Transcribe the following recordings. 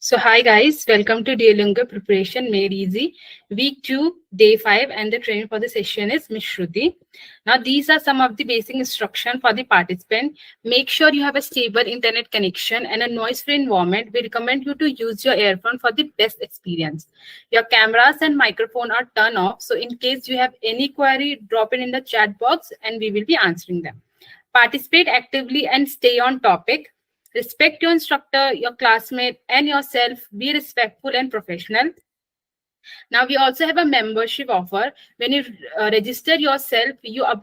So hi guys, welcome to Duolingo Preparation Made Easy, week 2, day 5, and the training for the session is Miss Shruti. Now these are some of the basic instruction for the participant. Make sure you have a stable internet connection and a noise-free environment. We recommend you to use your earphone for the best experience. Your cameras and microphone are turned off, so in case you have any query, drop it in the chat box and we will be answering them. Participate actively and stay on topic. Respect your instructor, your classmate, and yourself. Be respectful and professional. Now we also have a membership offer. When you register yourself, you are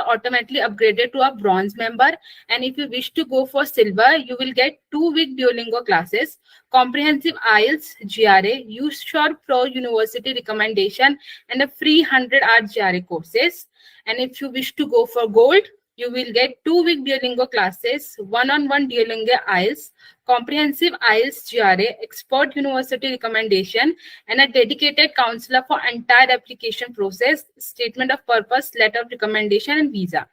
automatically upgraded to a bronze member. And if you wish to go for silver, you will get 2-week Duolingo classes, comprehensive IELTS, GRA, Sure Pro University recommendation, and a free 100-hour GRA courses. And if you wish to go for gold, you will get 2-week Duolingo classes, one-on-one Duolingo IELTS, comprehensive IELTS GRA, expert university recommendation, and a dedicated counselor for entire application process, statement of purpose, letter of recommendation, and visa.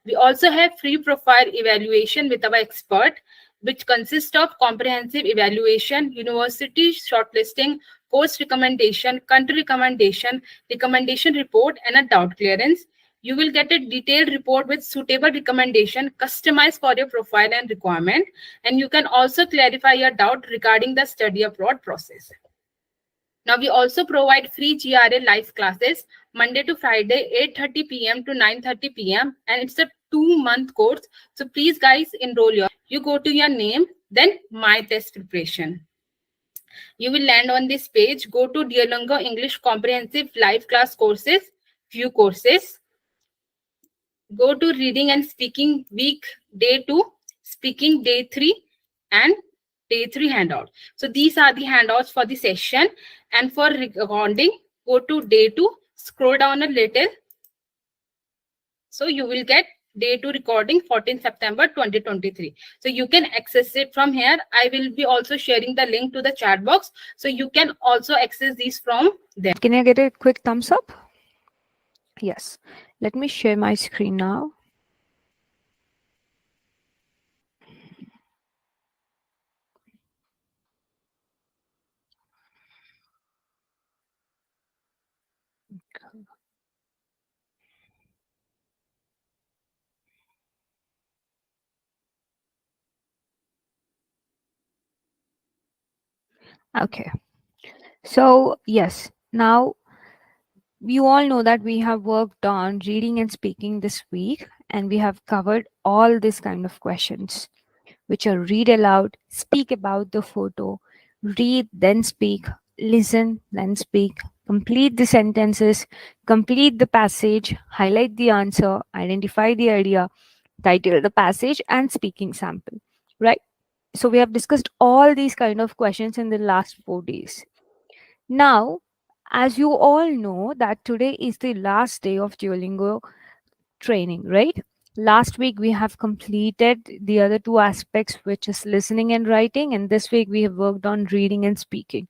We also have free profile evaluation with our expert, which consists of comprehensive evaluation, university shortlisting, course recommendation, country recommendation, recommendation report, and a doubt clearance. You will get a detailed report with suitable recommendation customized for your profile and requirement. And you can also clarify your doubt regarding the study abroad process. Now, we also provide free GRA live classes Monday to Friday, 8:30 p.m. to 9:30 p.m. And it's a 2-month course. So please, guys, enroll you go to your name, then My Test Preparation. You will land on this page. Go to Duolingo English Comprehensive Live Class Courses, View Courses. Go to Reading and Speaking Week Day 2, Speaking Day 3, and Day 3 handout. So these are the handouts for the session. And for recording, go to Day 2, scroll down a little. So you will get Day 2 recording 14 September 2023. So you can access it from here. I will be also sharing the link to the chat box. So you can also access these from there. Can I get a quick thumbs up? Yes. Let me share my screen now. Okay. So, yes, now you all know that we have worked on reading and speaking this week, and we have covered all these kind of questions, which are read aloud, speak about the photo, read, then speak, listen, then speak, complete the sentences, complete the passage, highlight the answer, identify the idea, title the passage, and speaking sample, right? So we have discussed all these kind of questions in the last 4 days. Now, as you all know that today is the last day of Duolingo training, right? Last week we have completed the other two aspects, which is listening and writing, and this week we have worked on reading and speaking.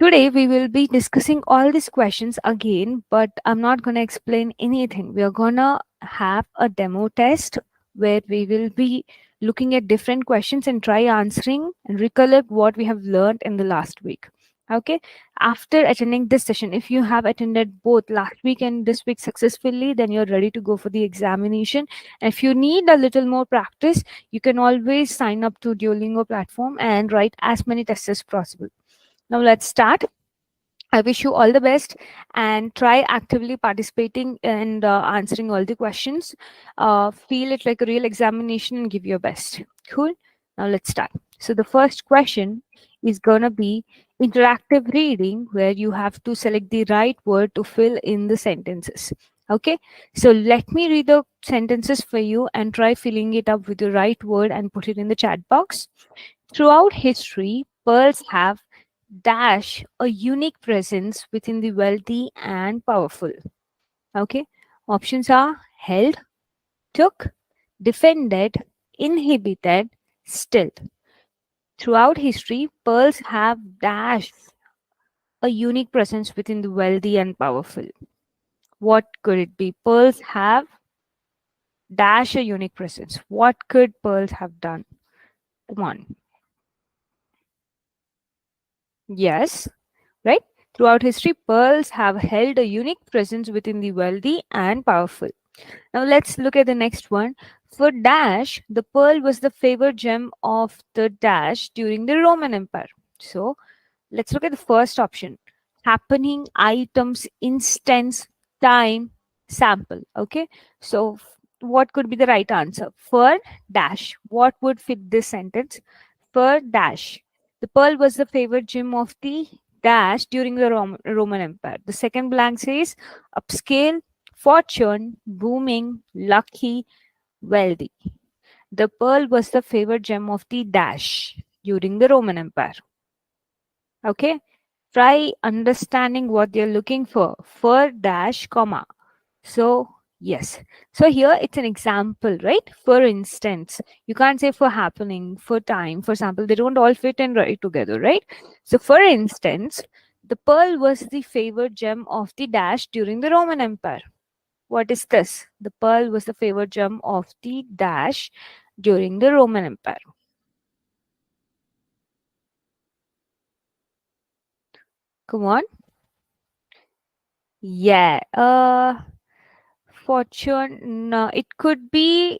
Today we will be discussing all these questions again, but I'm not going to explain anything. We are going to have a demo test where we will be looking at different questions and try answering and recollect what we have learned in the last week. Okay, after attending this session, if you have attended both last week and this week successfully, then you're ready to go for the examination. And if you need a little more practice, you can always sign up to Duolingo platform and write as many tests as possible. Now let's start. I wish you all the best and try actively participating and answering all the questions. Feel it like a real examination and give your best. Cool. Now let's start. So the first question is going to be interactive reading, where you have to select the right word to fill in the sentences. Okay. So let me read the sentences for you and try filling it up with the right word and put it in the chat box. Throughout history, pearls have dash a unique presence within the wealthy and powerful. Okay, options are held, took, defended, inhibited, stilled. Throughout history, pearls have dash a unique presence within the wealthy and powerful. What could it be? Pearls have dash a unique presence. What could pearls have done? Come on. Yes, right? Throughout history, pearls have held a unique presence within the wealthy and powerful. Now let's look at the next one. For Dash, the pearl was the favored gem of the Dash during the Roman Empire. So let's look at the first option. Happening, items, instance, time, sample. Okay. So what could be the right answer? For Dash. What would fit this sentence? For Dash. The pearl was the favorite gem of the Dash during the Roman Empire. The second blank says upscale, fortune, booming, lucky, wealthy. The pearl was the favorite gem of the Dash during the Roman Empire. Okay, try understanding what they're looking for dash comma. So yes, so here it's an example, right? For instance, you can't say for happening, for time, for example, they don't all fit in right together, right? So for instance, the pearl was the favored gem of the dash during the Roman Empire. What is this? The pearl was the favored gem of the dash during the Roman Empire. Come on. Yeah. Fortune, no, it could be.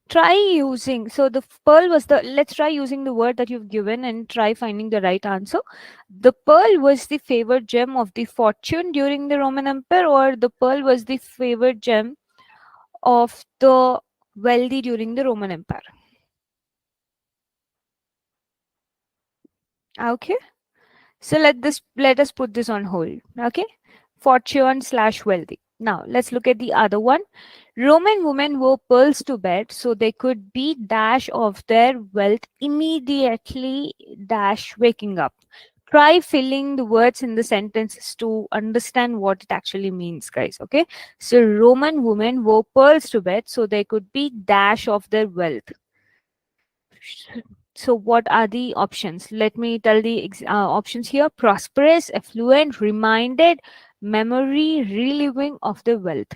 Try using, so the pearl was the, let's try using the word that you've given and try finding the right answer. The pearl was the favored gem of the fortune during the Roman Empire, or the pearl was the favored gem of the wealthy during the Roman Empire. Okay, so let us put this on hold. Okay, fortune slash wealthy. Now let's look at the other one. Roman women wore pearls to bed so they could be dash of their wealth immediately dash waking up. Try filling the words in the sentences to understand what it actually means, guys. Okay, so Roman women wore pearls to bed so they could be dash of their wealth. So what are the options? Let me tell the options here: prosperous, affluent, reminded, memory, reliving of the wealth.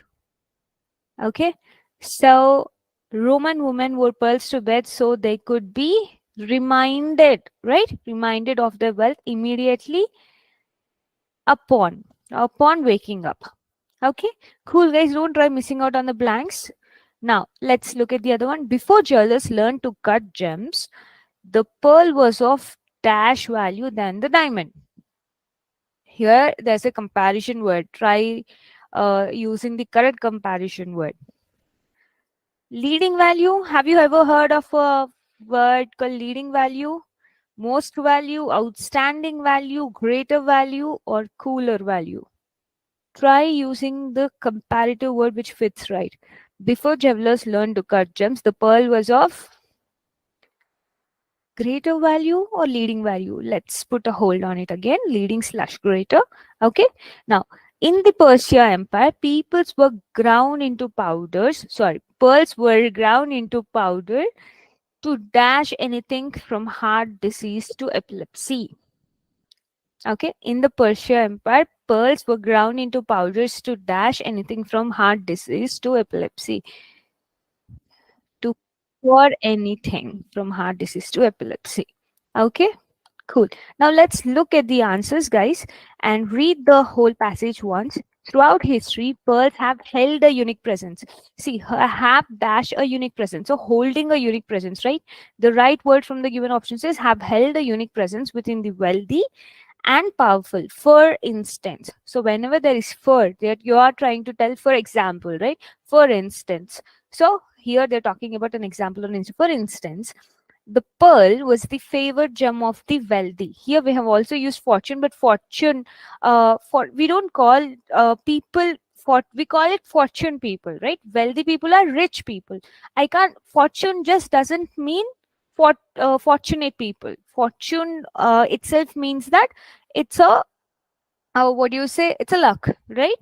Okay, so Roman women wore pearls to bed so they could be reminded, right? Reminded of their wealth immediately upon waking up. Okay, cool, guys. Don't try missing out on the blanks. Now let's look at the other one. Before jewelers learned to cut gems, the pearl was of dash value than the diamond. Here there's a comparison word. Try using the correct comparison word. Leading value. Have you ever heard of a word called leading value? Most value, outstanding value, greater value, or cooler value? Try using the comparative word which fits right. Before jewelers learned to cut gems, the pearl was of greater value or leading value. Let's put a hold on it again. Leading slash greater. Okay. Now, in the Persia Empire, peoples were ground into powders. Sorry, pearls were ground into powder to dash anything from heart disease to epilepsy. Okay. In the Persia Empire, pearls were ground into powders to dash anything from heart disease to epilepsy. To cure anything from heart disease to epilepsy. Okay. Cool. Now let's look at the answers, guys, and read the whole passage once. Throughout history, pearls have held a unique presence. See, have dash a unique presence. So holding a unique presence, right? The right word from the given options is have held a unique presence within the wealthy and powerful. For instance, so whenever there is for, that you are trying to tell, for example, right? For instance. So here they're talking about an example. For instance, the pearl was the favored gem of the wealthy. Here we have also used fortune, but fortune, for we don't call people for, we call it fortune people, right? Wealthy people are rich people. I can't, fortune just doesn't mean fortunate people. Fortune itself means that it's a what do you say? It's a luck, right?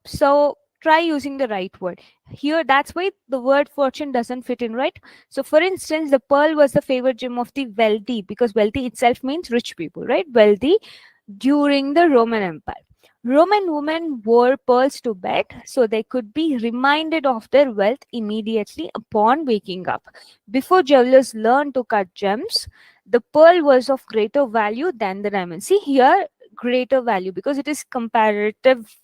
So try using the right word here. That's why the word fortune doesn't fit in, right? So for instance, the pearl was the favorite gem of the wealthy, because wealthy itself means rich people, right? Wealthy during the Roman Empire. Roman women wore pearls to bed so they could be reminded of their wealth immediately upon waking up. Before jewelers learned to cut gems, The pearl was of greater value than the diamond. See here, greater value, because it is comparative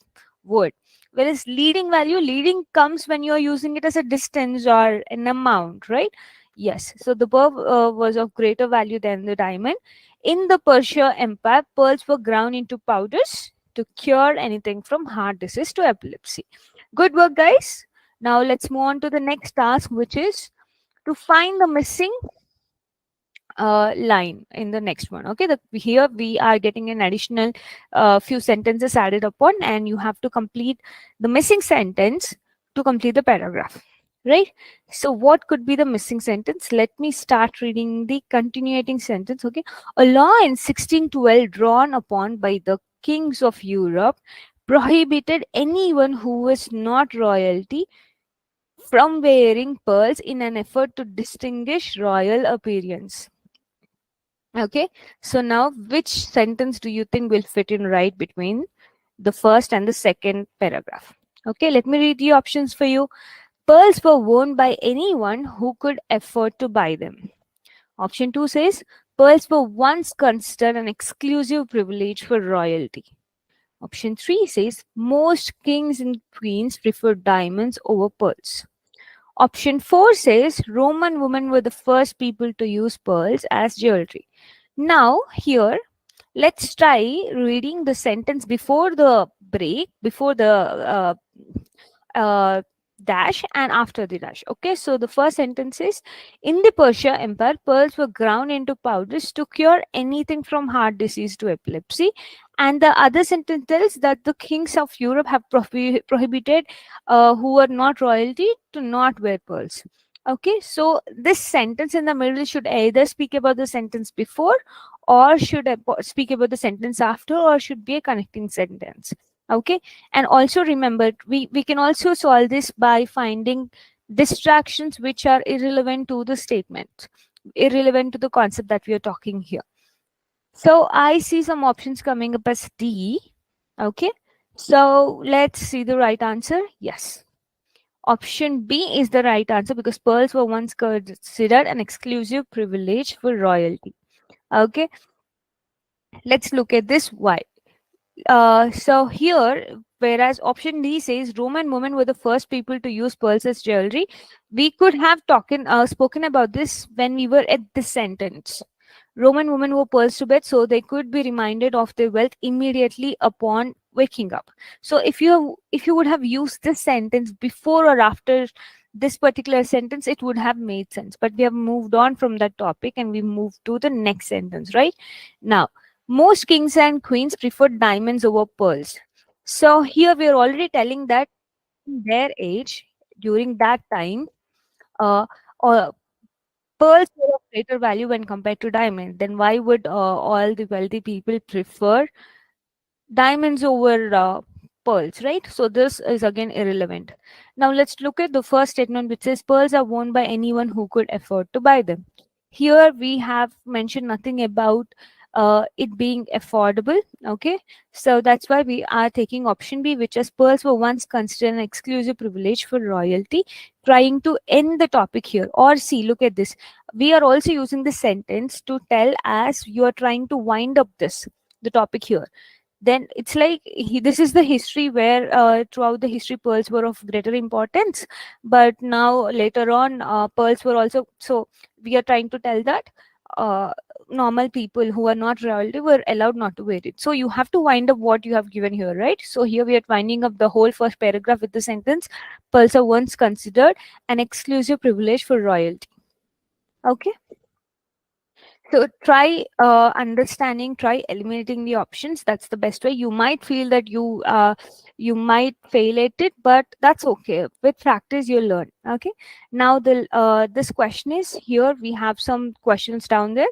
word. Whereas leading value, leading comes when you are using it as a distance or an amount, right? Yes. So the pearl was of greater value than the diamond. In the Persia Empire, pearls were ground into powders to cure anything from heart disease to epilepsy. Good work, guys. Now let's move on to the next task, which is to find the missing line in the next one. Okay, here we are getting an additional few sentences added upon, and you have to complete the missing sentence to complete the paragraph, right? So what could be the missing sentence? Let me start reading the continuating sentence. Okay, a law in 1612 drawn upon by the kings of Europe prohibited anyone who was not royalty from wearing pearls in an effort to distinguish royal appearance. Okay, so now which sentence do you think will fit in right between the first and the second paragraph? Okay, let me read the options for you. Pearls were worn by anyone who could afford to buy them. Option 2 says pearls were once considered an exclusive privilege for royalty. Option 3 says most kings and queens preferred diamonds over pearls. Option 4 says Roman women were the first people to use pearls as jewelry. Now, here, let's try reading the sentence before the break, before the uh, dash and after the dash. Okay, so the first sentence is in the Persia Empire, pearls were ground into powders to cure anything from heart disease to epilepsy. And the other sentence tells that the kings of Europe have prohibited who were not royalty to not wear pearls. Okay, so this sentence in the middle should either speak about the sentence before, or should speak about the sentence after, or should be a connecting sentence. Okay, and also remember, we can also solve this by finding distractions which are irrelevant to the statement, irrelevant to the concept that we are talking here. So I see some options coming up as D. Okay, so let's see the right answer. Yes, option B is the right answer, because pearls were once considered an exclusive privilege for royalty. Okay, let's look at this. Why? So here, whereas option D says Roman women were the first people to use pearls as jewelry, we could have spoken about this when we were at this sentence. Roman women wore pearls to bed so they could be reminded of their wealth immediately upon waking up. So if you would have used this sentence before or after this particular sentence, it would have made sense. But we have moved on from that topic and we moved to the next sentence, right? Now, most kings and queens preferred diamonds over pearls. So here we are already telling that in their age, during that time, uh, uh, pearls were of greater value when compared to diamond. Then why would all the wealthy people prefer diamonds over pearls, right? So this is again irrelevant. Now let's look at the first statement, which says pearls are worn by anyone who could afford to buy them. Here we have mentioned nothing about it being affordable. Okay, so that's why we are taking option B, which is pearls were once considered an exclusive privilege for royalty, trying to end the topic here. Or see, look at this, we are also using the sentence to tell as you are trying to wind up the topic here. Then it's like this is the history where throughout the history pearls were of greater importance, but now later on pearls were also, so we are trying to tell that uh, normal people who are not royalty were allowed not to wear it. So you have to wind up what you have given here, right? So here we are winding up the whole first paragraph with the sentence pearls are once considered an exclusive privilege for royalty. Okay, so try understanding, try eliminating the options. That's the best way. You might feel that you might fail at it, but that's okay. With practice, you'll learn. Okay. Now the this question is here. We have some questions down there,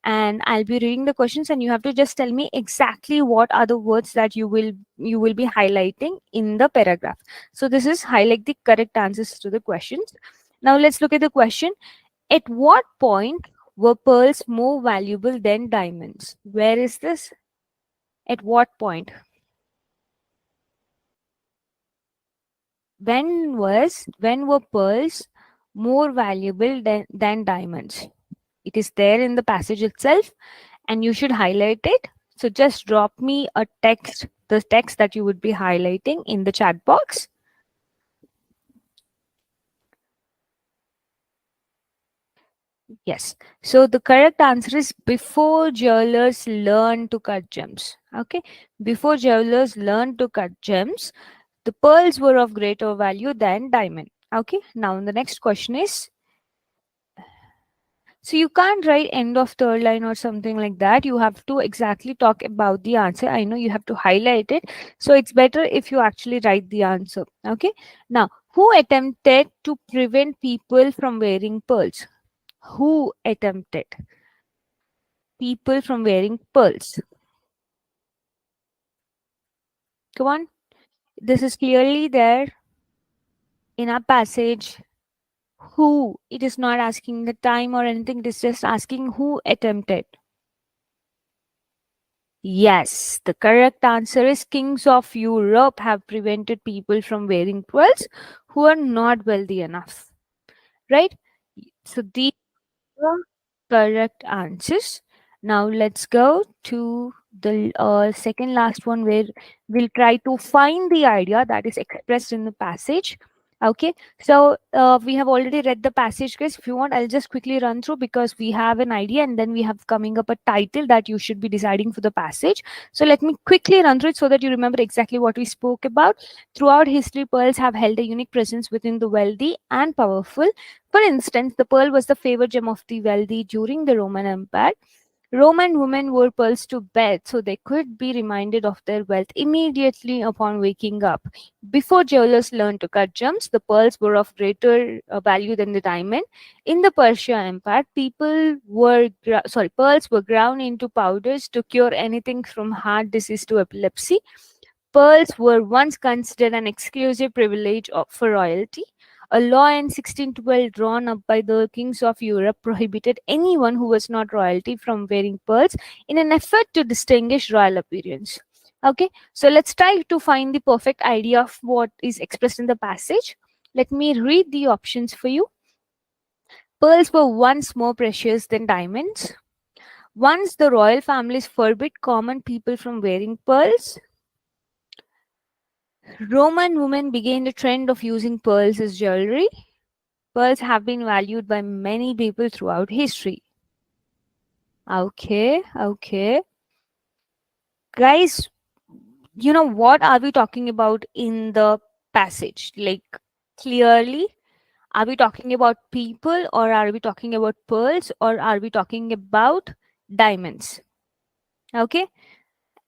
and I'll be reading the questions, and you have to just tell me exactly what are the words that you will be highlighting in the paragraph. So this is highlight the correct answers to the questions. Now let's look at the question. At what point were pearls more valuable than diamonds? Where is this? At what point? When were pearls more valuable than diamonds? It is there in the passage itself, and you should highlight it. So just drop me a text, the text that you would be highlighting in the chat box. Yes. So the correct answer is before jewelers learn to cut gems. Okay. Before jewelers learn to cut gems, the pearls were of greater value than diamond. Okay. Now the next question is, so you can't write end of third line or something like that. You have to exactly talk about the answer. I know you have to highlight it. So it's better if you actually write the answer. Okay. Now, who attempted to prevent people from wearing pearls? Who attempted people from wearing pearls? Come on. This is clearly there in our passage. Who? It is not asking the time or anything. It is just asking who attempted. Yes, the correct answer is kings of Europe have prevented people from wearing pearls who are not wealthy enough. Right? So these are correct answers. Now let's go to the second last one, where we'll try to find the idea that is expressed in the passage. Okay, so we have already read the passage, guys. If you want, I'll just quickly run through, because we have an idea and then we have coming up a title that you should be deciding for the passage. So let me quickly run through it so that you remember exactly what we spoke about. Throughout history, pearls have held a unique presence within the wealthy and powerful. For instance, the pearl was the favored gem of the wealthy during the Roman Empire. Roman women wore pearls to bed so they could be reminded of their wealth immediately upon waking up. Before jewelers learned to cut gems, the pearls were of greater value than the diamond. In the Persia Empire, pearls were ground into powders to cure anything from heart disease to epilepsy. Pearls were once considered an exclusive privilege for royalty. A law in 1612 drawn up by the kings of Europe prohibited anyone who was not royalty from wearing pearls in an effort to distinguish royal appearance. Okay, so let's try to find the perfect idea of what is expressed in the passage. Let me read the options for you. Pearls were once more precious than diamonds. Once the royal families forbid common people from wearing pearls, Roman women began the trend of using pearls as jewelry. Pearls have been valued by many people throughout history. Okay, okay. Guys, what are we talking about in the passage? Like, clearly, are we talking about people, or are we talking about pearls, or are we talking about diamonds? Okay,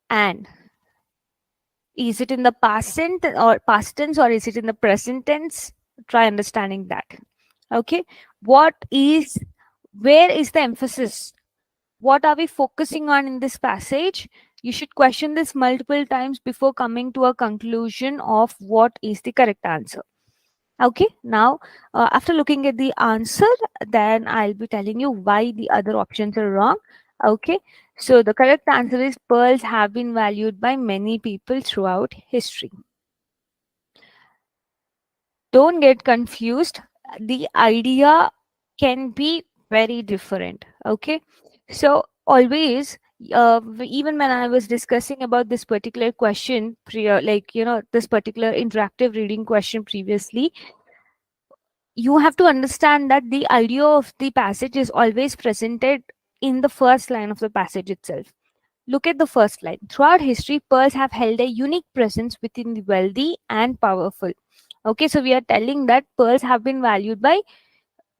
and is it in the past tense, or is it in the present tense? Try understanding that. Okay, what is where is the emphasis? What are we focusing on in this passage? You should question this multiple times before coming to a conclusion of what is the correct answer. Okay, now after looking at the answer, then I'll be telling you why the other options are wrong. Okay, so the correct answer is pearls have been valued by many people throughout history. Don't get confused. The idea can be very different. Okay, so always, even when I was discussing about this particular question, this particular interactive reading question previously, you have to understand that the idea of the passage is always presented in the first line of the passage itself. Look at the first line. Throughout history, pearls have held a unique presence within the wealthy and powerful. Okay, so we are telling that pearls have been valued by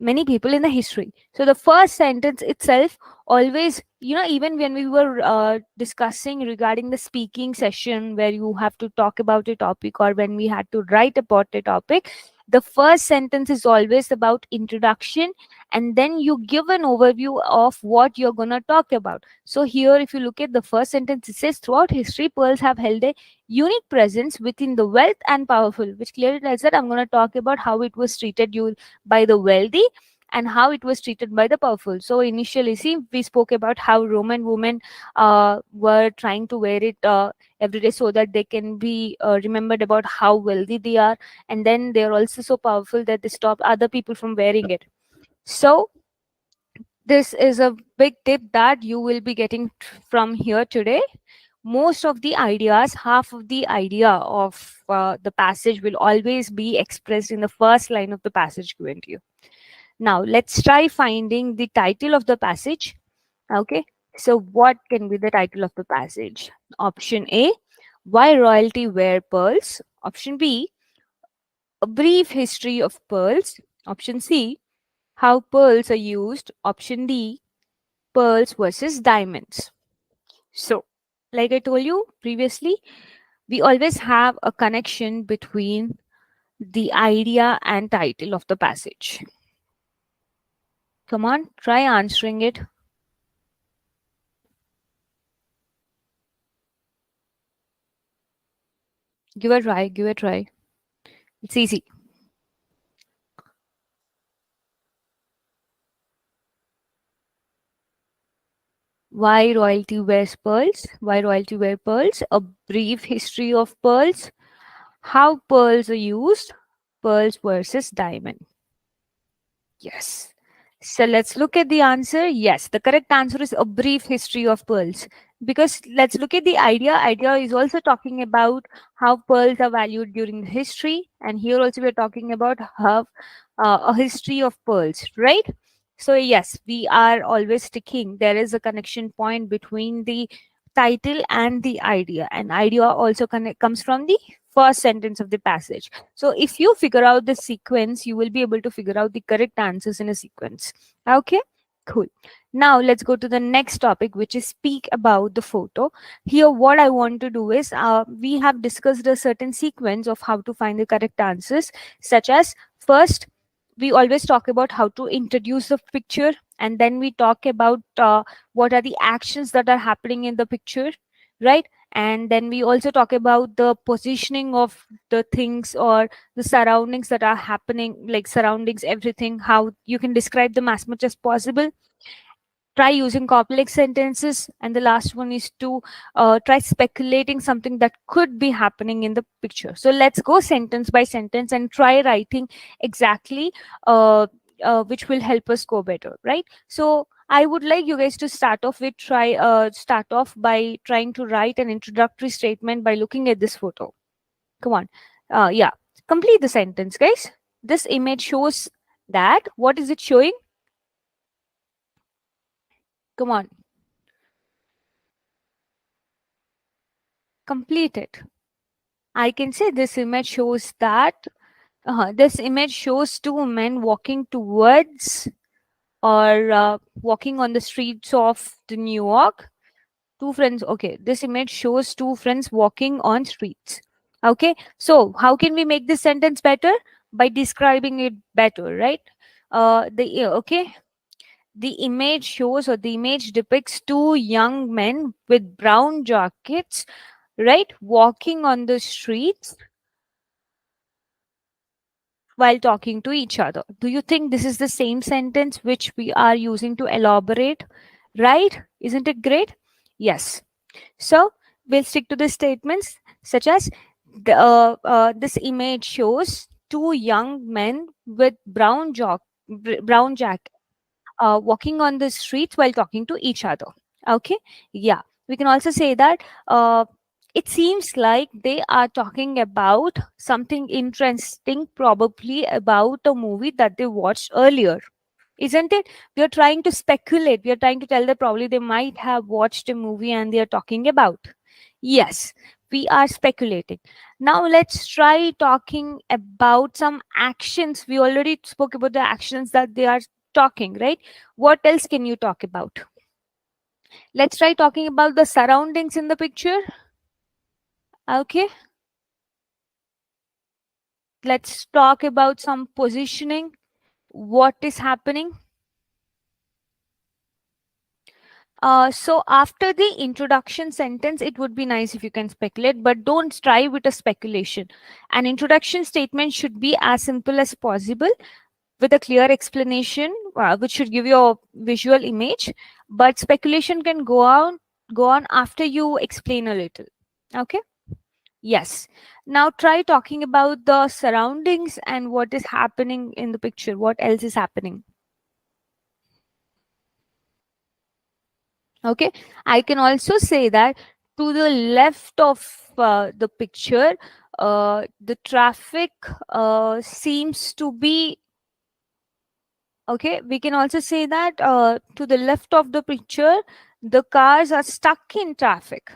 many people in the history. So the first sentence itself always, even when we were discussing regarding the speaking session where you have to talk about a topic, or when we had to write about a topic, the first sentence is always about introduction, and then you give an overview of what you're going to talk about. So here, if you look at the first sentence, it says throughout history, pearls have held a unique presence within the wealth and powerful, which clearly tells that I'm going to talk about how it was treated by the wealthy and how it was treated by the powerful. So initially, see, we spoke about how Roman women were trying to wear it every day so that they can be remembered about how wealthy they are, and then they're also so powerful that they stop other people from wearing it. So This is a big tip that you will be getting from here today. Most of the ideas, half of the idea of the passage will always be expressed in the first line of the passage given to you. Now, let's try finding the title of the passage. Okay, so what can be the title of the passage? Option A, Why Royalty Wear Pearls. Option B, A Brief History of Pearls. Option C, How Pearls Are Used. Option D, Pearls versus Diamonds. So, like I told you previously, we always have a connection between the idea and title of the passage. Come on, try answering it. Give a try, give a try. It's easy. Why royalty wears pearls? Why royalty wear pearls? A brief history of pearls. How pearls are used? Pearls versus diamond. Yes. So let's look at the answer. Yes, the correct answer is a brief history of pearls. Because let's look at the idea. Idea is also talking about how pearls are valued during the history, and here also we're talking about how a history of pearls, right? So yes, we are always sticking. There is a connection point between the title and the idea, and idea also comes from the first sentence of the passage. So if you figure out the sequence, you will be able to figure out the correct answers in a sequence. Okay, cool. Now let's go to the next topic, which is speak about the photo. Here, what I want to do is we have discussed a certain sequence of how to find the correct answers, such as first, we always talk about how to introduce the picture, and then we talk about what are the actions that are happening in the picture, right? And then we also talk about the positioning of the things or the surroundings that are happening, like surroundings, everything, how you can describe them as much as possible. Try using complex sentences, and the last one is to try speculating something that could be happening in the picture. So let's go sentence by sentence and try writing exactly which will help us go better, right? So I would like you guys to start off by trying to write an introductory statement by looking at this photo. Come on. Yeah, complete the sentence, guys. This image shows that. What is it showing? Come on, complete it. I can say this image shows that this image shows two men walking towards or walking on the streets of the New York. Two friends. Okay, this image shows two friends walking on streets. Okay, so how can we make this sentence better? By describing it better, right? Okay, the image shows or the image depicts two young men with brown jackets, right, walking on the streets while talking to each other. Do you think this is the same sentence which we are using to elaborate? Right? Isn't it great? Yes. So we'll stick to the statements such as this image shows two young men with brown jacket walking on the streets while talking to each other. Okay, yeah. We can also say that it seems like they are talking about something interesting, probably about a movie that they watched earlier. Isn't it? We are trying to speculate. We are trying to tell that probably they might have watched a movie and they are talking about. Yes, we are speculating. Now let's try talking about some actions. We already spoke about the actions that they are talking, right? What else can you talk about? Let's try talking about the surroundings in the picture. Okay. Let's talk about some positioning. What is happening? So after the introduction sentence, it would be nice if you can speculate, but don't strive with a speculation. An introduction statement should be as simple as possible with a clear explanation, which should give you a visual image. But speculation can go on after you explain a little. Okay. Yes. Now try talking about the surroundings and what is happening in the picture. What else is happening? Okay, I can also say that to the left of the picture, the traffic seems to be okay. We can also say that to the left of the picture, the cars are stuck in traffic.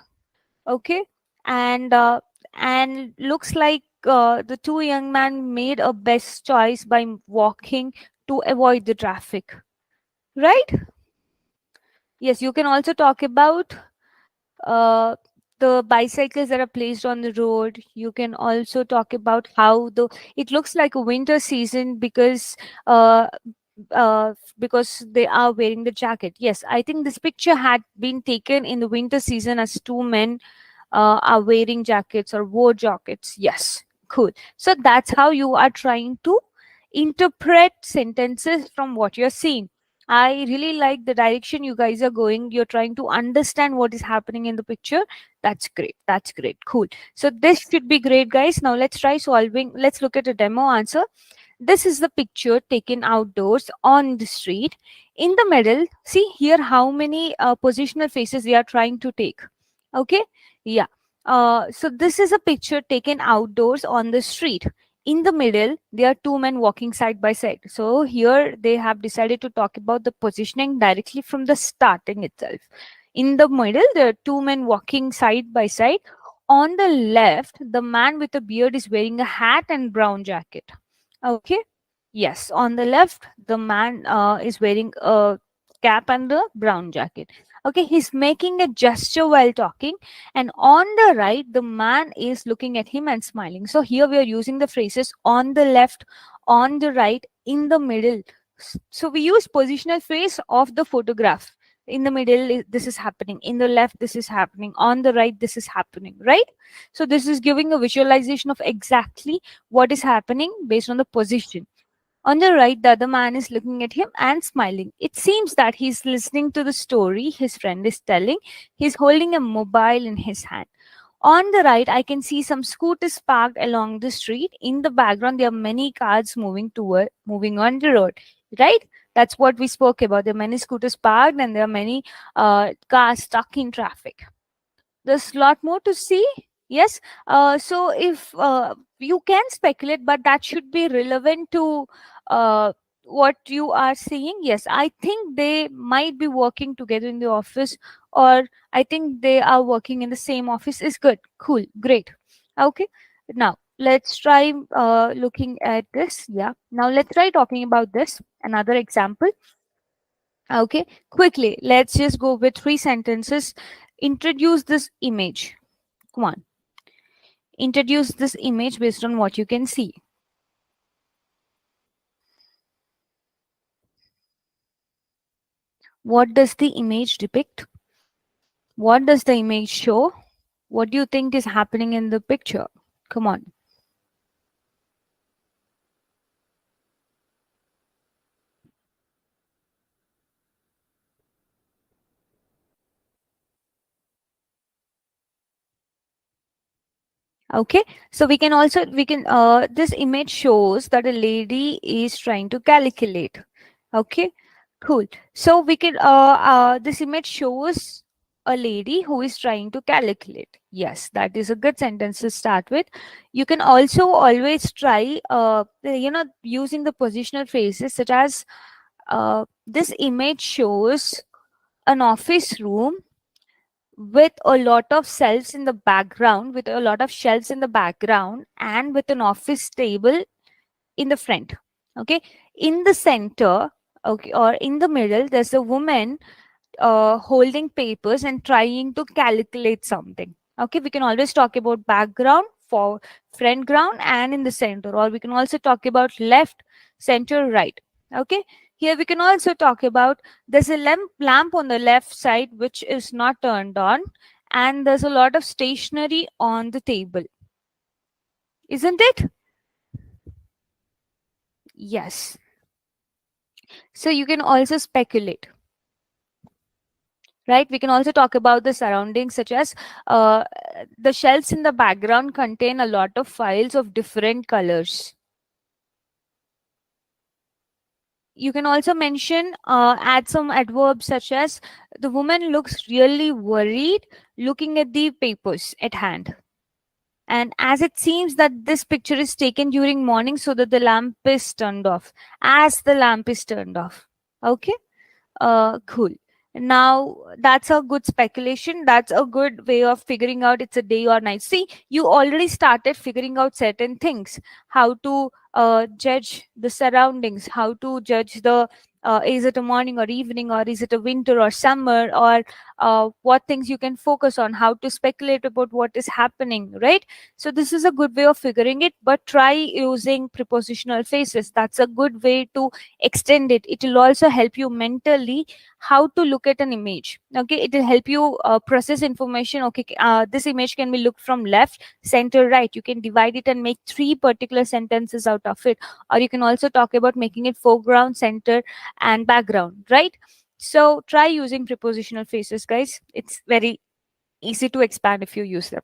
Okay, and looks like the two young men made a best choice by walking to avoid the traffic. Right? Yes, you can also talk about uh, the bicycles that are placed on the road. You can also talk about how the it looks like a winter season uh, because they are wearing the jacket. Yes, I think this picture had been taken in the winter season as two men are wearing jackets or wore jackets. Yes, cool. So that's how you are trying to interpret sentences from what you're seeing. I really like the direction you guys are going. You're trying to understand what is happening in the picture. That's great. That's great. Cool. So this should be great, guys. Now let's try solving. Let's look at a demo answer. This is the picture taken outdoors on the street. In the middle, see here how many positional faces they are trying to take. Okay, yeah. So this is a picture taken outdoors on the street. In the middle, there are two men walking side by side. So here they have decided to talk about the positioning directly from the starting itself. In the middle, there are two men walking side by side. On the left, the man with the beard is wearing a hat and brown jacket. Okay. Yes, on the left, the man is wearing a cap and a brown jacket. Okay, he's making a gesture while talking, and on the right, the man is looking at him and smiling. So here we are using the phrases on the left, on the right, in the middle. So we use positional phrase of the photograph. In the middle, this is happening. In the left, this is happening. On the right, this is happening. Right? So this is giving a visualization of exactly what is happening based on the position. On the right, the other man is looking at him and smiling. It seems that he's listening to the story his friend is telling. He's holding a mobile in his hand. On the right, I can see some scooters parked along the street. In the background, there are many cars moving on the road. Right? That's what we spoke about. There are many scooters parked and there are many cars stuck in traffic. There's a lot more to see. Yes. So if you can speculate, but that should be relevant to uh, what you are seeing. Yes, I think they might be working together in the office, or I think they are working in the same office. Is good. Cool. Great. Okay. Now let's try looking at this. Yeah. Now let's try talking about this. Another example. Okay. Quickly, let's just go with three sentences. Introduce this image. Come on. Introduce this image based on what you can see. What does the image depict? What does the image show? What do you think is happening in the picture? Come on. Okay, so this image shows that a lady is trying to calculate. Okay, cool. So we can this image shows a lady who is trying to calculate. Yes, that is a good sentence to start with. You can also always try using the positional phrases such as this image shows an office room with a lot of shelves in the background, and with an office table in the front. Okay, in the center, okay, or in the middle, there's a woman holding papers and trying to calculate something. Okay, we can always talk about background, for front ground, and in the center, or we can also talk about left, center, right. Okay, here we can also talk about there's a lamp on the left side which is not turned on, and there's a lot of stationery on the table, isn't it? Yes. So you can also speculate, right? We can also talk about the surroundings, such as uh, the shelves in the background contain a lot of files of different colors. you can also mention, add some adverbs such as the woman looks really worried looking at the papers at hand. And as it seems that this picture is taken during morning so that the lamp is turned off. As the lamp is turned off. Okay. Cool. Now that's a good speculation. That's a good way of figuring out it's a day or night. See, you already started figuring out certain things, how to judge the surroundings, how to judge the is it a morning or evening, or is it a winter or summer, or what things you can focus on, how to speculate about what is happening, right? So this is a good way of figuring it, but try using prepositional phrases. That's a good way to extend it. It will also help you mentally how to look at an image. Okay, it will help you process information. Okay, this image can be looked from left, center, right. You can divide it and make three particular sentences out of it, or you can also talk about making it foreground, center, and background, right? So try using prepositional phrases, guys. It's very easy to expand if you use them.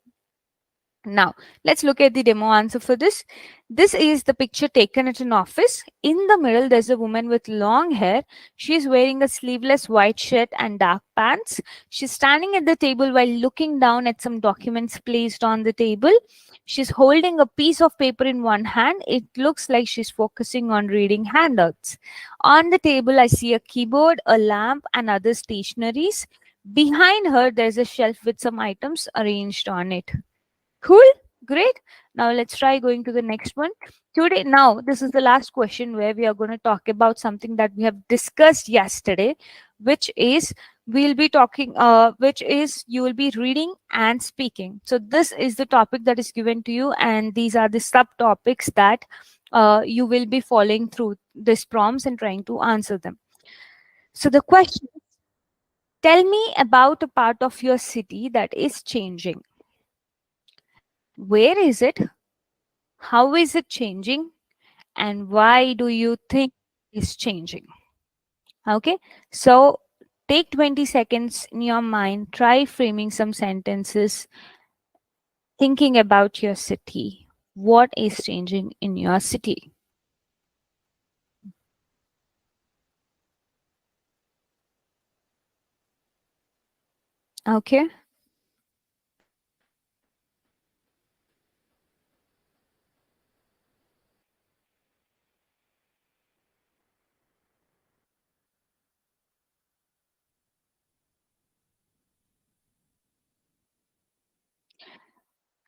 Now, let's look at the demo answer for this. This is the picture taken at an office. In the middle, there's a woman with long hair. She's wearing a sleeveless white shirt and dark pants. She's standing at the table while looking down at some documents placed on the table. She's holding a piece of paper in one hand. It looks like she's focusing on reading handouts. On the table, I see a keyboard, a lamp, and other stationaries. Behind her, there's a shelf with some items arranged on it. Cool. Great. Now let's try going to the next one. Today, now this is the last question where we are going to talk about something that we have discussed yesterday, which is we'll be talking, which is you will be reading and speaking. So this is the topic that is given to you, and these are the subtopics that you will be following through these prompts and trying to answer them. So the question: tell me about a part of your city that is changing. Where is it? How is it changing? And why do you think it's changing? Okay, so take 20 seconds in your mind, try framing some sentences, thinking about your city. What is changing in your city? Okay,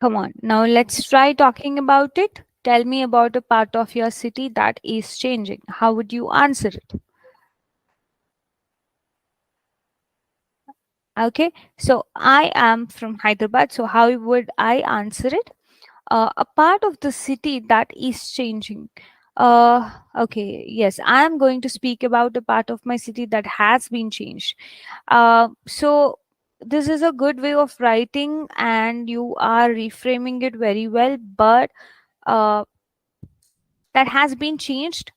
come on. Now let's try talking about it. Tell me about a part of your city that is changing. How would you answer it? Okay, so I am from Hyderabad. So, how would I answer it? A part of the city that is changing. Okay, yes, I am going to speak about a part of my city that has been changed. So this is a good way of writing, and you are reframing it very well, but uh, that has been changed.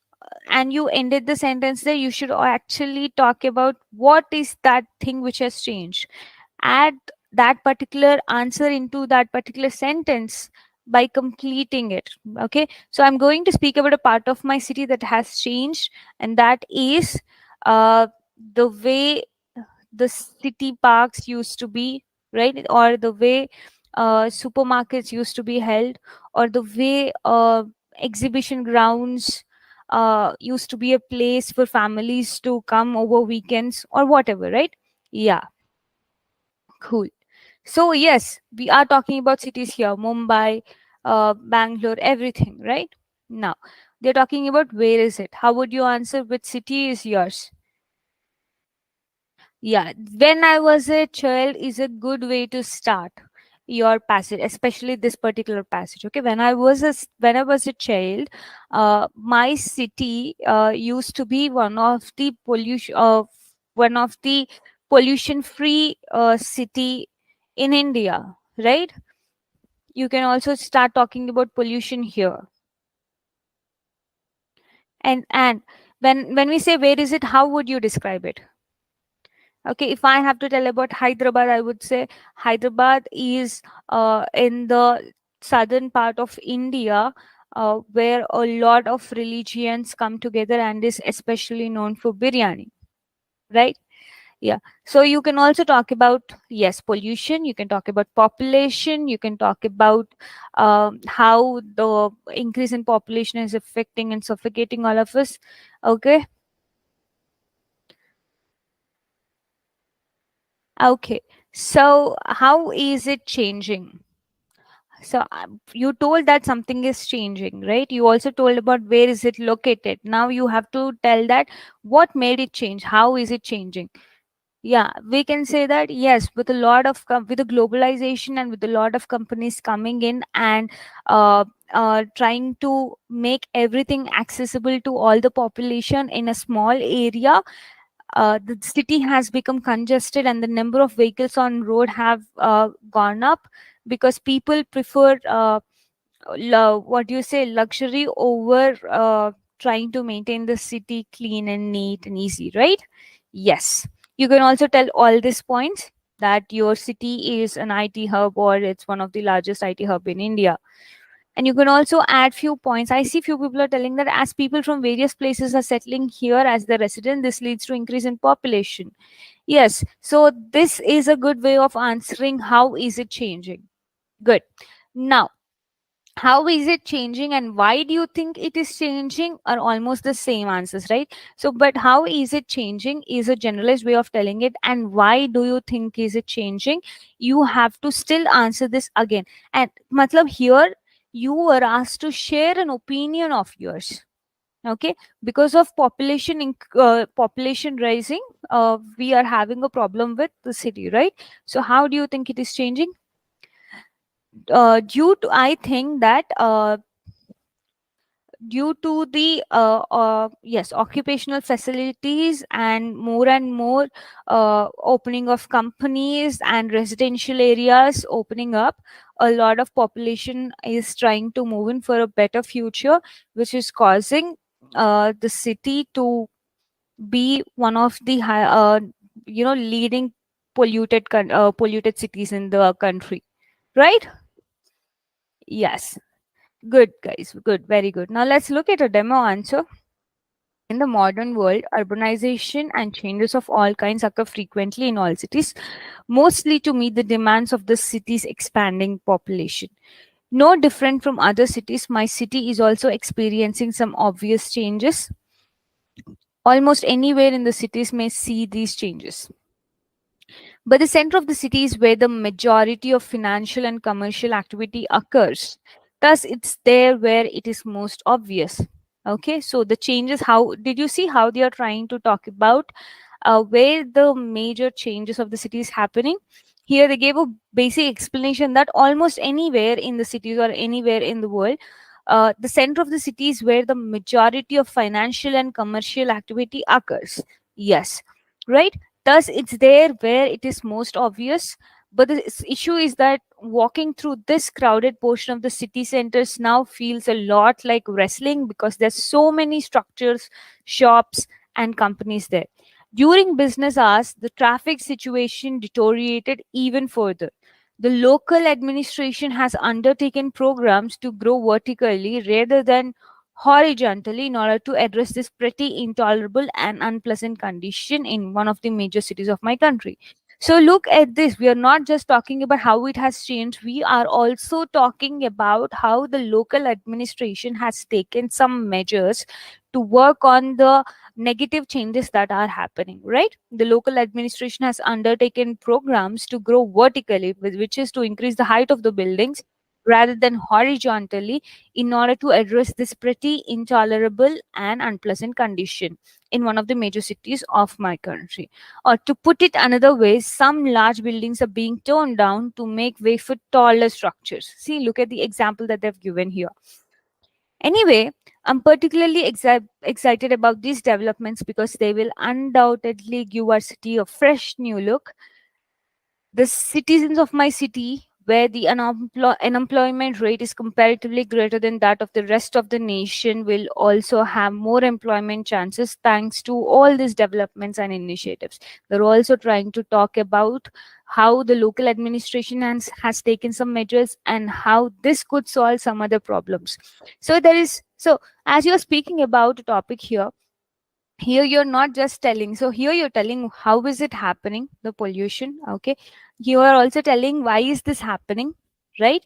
And you ended the sentence there. You should actually talk about what is that thing which has changed. Add that particular answer into that particular sentence by completing it. Okay, so I'm going to speak about a part of my city that has changed, and that is the way the city parks used to be, right? Or the way supermarkets used to be held, or the way exhibition grounds used to be a place for families to come over weekends or whatever, right? Yeah, cool. So yes, we are talking about cities here: Mumbai, Bangalore, everything, right? Now they're talking about where is it. How would you answer which city is yours? Yeah, when I was a child is a good way to start your passage, especially this particular passage. Okay, when I was a child, my city used to be one of the pollution free city in India, right? You can also start talking about pollution here. And when we say where is it, how would you describe it? Okay, if I have to tell about Hyderabad, I would say Hyderabad is in the southern part of India. where a lot of religions come together and is especially known for biryani, right? Yeah. So you can also talk about, yes, pollution. You can talk about population. You can talk about how the increase in population is affecting and suffocating all of us. Okay. Okay. So how is it changing? So you told that something is changing, right? You also told about where is it located. Now you have to tell that what made it change. How is it changing? Yeah, we can say that yes, with a lot of with the globalization and with a lot of companies coming in and uh, trying to make everything accessible to all the population in a small area, the city has become congested and the number of vehicles on road have gone up because people prefer what do you say, luxury over trying to maintain the city clean and neat and easy, right? Yes. You can also tell all these points that your city is an IT hub or it's one of the largest IT hub in India. And you can also add few points. I see few people are telling that as people from various places are settling here as the resident, this leads to increase in population. Yes. So this is a good way of answering how is it changing. Good. Now, how is it changing and why do you think it is changing are almost the same answers, right? So but how is it changing is a generalized way of telling it, and why do you think is it changing, you have to still answer this again. And matlab here you were asked to share an opinion of yours. Okay, because of population rising, we are having a problem with the city, right? So how do you think it is changing? Due to, I think that due to the yes, occupational facilities and more opening of companies and residential areas opening up, a lot of population is trying to move in for a better future, which is causing the city to be one of the leading polluted cities in the country, right? Yes. Good, guys. Good. Very good. Now let's look at a demo answer. In the modern world, urbanization and changes of all kinds occur frequently in all cities, mostly to meet the demands of the city's expanding population. No different from other cities, my city is also experiencing some obvious changes. Almost anywhere in the cities may see these changes. But the center of the city is where the majority of financial and commercial activity occurs. Thus, it's there where it is most obvious. Okay, so the changes, how did you see how they are trying to talk about where the major changes of the city is happening? Here, they gave a basic explanation that almost anywhere in the cities or anywhere in the world, the center of the city is where the majority of financial and commercial activity occurs. Yes, right? Thus, it's there where it is most obvious. But the issue is that walking through this crowded portion of the city centers now feels a lot like wrestling because there's so many structures, shops, and companies there. During business hours, the traffic situation deteriorated even further. The local administration has undertaken programs to grow vertically rather than horizontally in order to address this pretty intolerable and unpleasant condition in one of the major cities of my country. So look at this. We are not just talking about how it has changed. We are also talking about how the local administration has taken some measures to work on the negative changes that are happening, right? The local administration has undertaken programs to grow vertically, which is to increase the height of the buildings rather than horizontally in order to address this pretty intolerable and unpleasant condition in one of the major cities of my country. Or to put it another way, some large buildings are being torn down to make way for taller structures. See, look at the example that they've given here. Anyway, I'm particularly excited about these developments because they will undoubtedly give our city a fresh new look. The citizens of my city where the unemployment rate is comparatively greater than that of the rest of the nation, will also have more employment chances thanks to all these developments and initiatives. We're also trying to talk about how the local administration has taken some measures and how this could solve some other problems. So as you're speaking about a topic here you're not just telling, so here you're telling how is it happening, the pollution, okay, you are also telling why is this happening, right?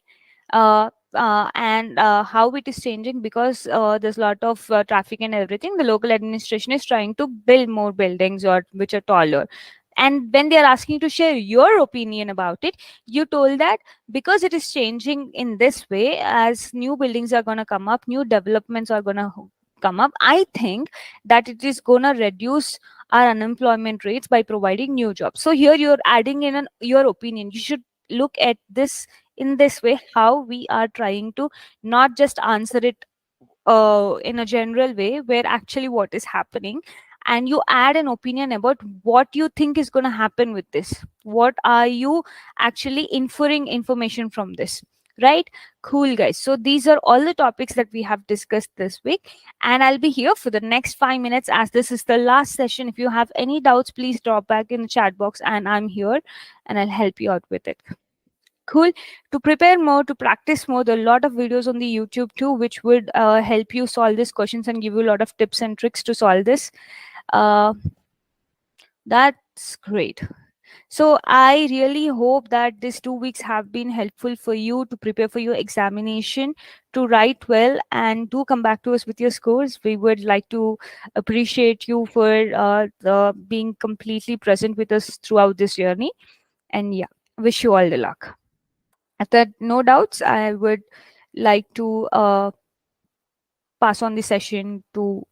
And how it is changing, because there's a lot of traffic and everything. The local administration is trying to build more buildings or which are taller, and when they are asking to share your opinion about it, you told that because it is changing in this way, as new buildings are going to come up, new developments are going to come up, I think that it is going to reduce our unemployment rates by providing new jobs. So here you're adding in your opinion. You should look at this in this way, how we are trying to not just answer it in a general way, where actually what is happening, and you add an opinion about what you think is going to happen with this. What are you actually inferring information from this, right? Cool, guys. So these are all the topics that we have discussed this week, and I'll be here for the next 5 minutes as this is the last session. If you have any doubts, please drop back in the chat box, and I'm here and I'll help you out with it. Cool. To prepare more, to practice more, there are a lot of videos on the YouTube too, which would help you solve these questions and give you a lot of tips and tricks to solve this. Uh, that's great. So I really hope that these 2 weeks have been helpful for you to prepare for your examination, to write well, and do come back to us with your scores. We would like to appreciate you for being completely present with us throughout this journey. And yeah, wish you all the luck. After no doubts, I would like to pass on the session to